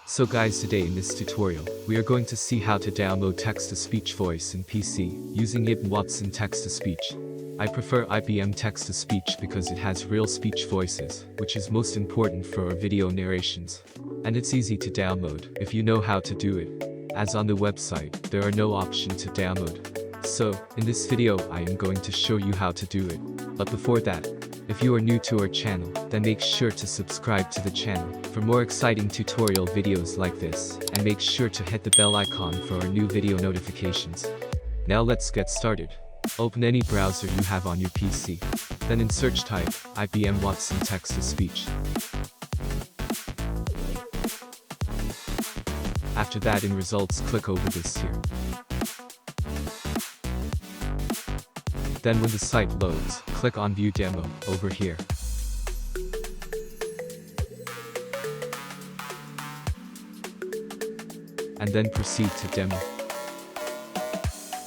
So guys, today in this tutorial, we are going to see how to download text-to-speech voice in PC using IBM Watson text-to-speech. I prefer IBM text-to-speech because it has real speech voices, which is most important for our video narrations. And it's easy to download if you know how to do it. As on the website, there are no option to download. So, in this video I am going to show you how to do it. But before that, if you are new to our channel, then make sure to subscribe to the channel for more exciting tutorial videos like this, and make sure to hit the bell icon for our new video notifications. Now let's get started. Open any browser you have on your PC. Then in search type, IBM Watson text-to-speech. After that in results click over this here. Then when the site loads, click on View Demo over here. And then proceed to demo.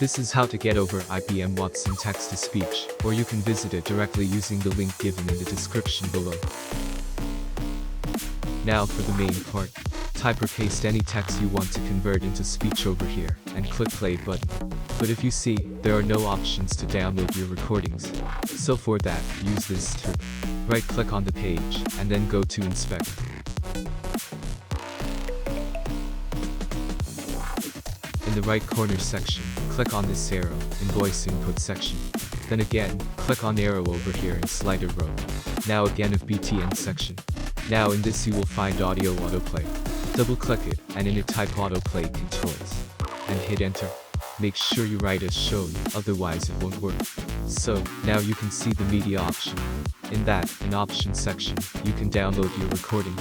This is how to get over IBM Watson text-to-speech, or you can visit it directly using the link given in the description below. Now for the main part. Type or paste any text you want to convert into speech over here, and click play button. But if you see, there are no options to download your recordings. So for that, use this trick. Right click on the page, and then go to inspect. In the right corner section, click on this arrow, in voice input section. Then again, click on arrow over here in slider row. Now again of BTN section. Now in this you will find audio autoplay. Double click it, and in it type autoplay controls. And hit enter. Make sure you write as shown, otherwise it won't work. So, now you can see the media option. In that, in option section, you can download your recording.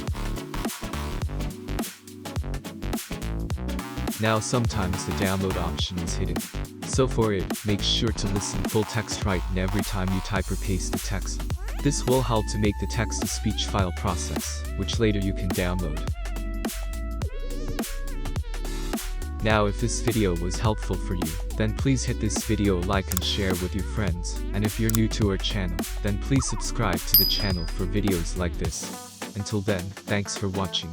Now sometimes the download option is hidden. So for it, make sure to listen full text right in every time you type or paste the text. This will help to make the text-to-speech file process, which later you can download. Now if this video was helpful for you, then please hit this video like and share with your friends, and if you're new to our channel, then please subscribe to the channel for videos like this. Until then, thanks for watching.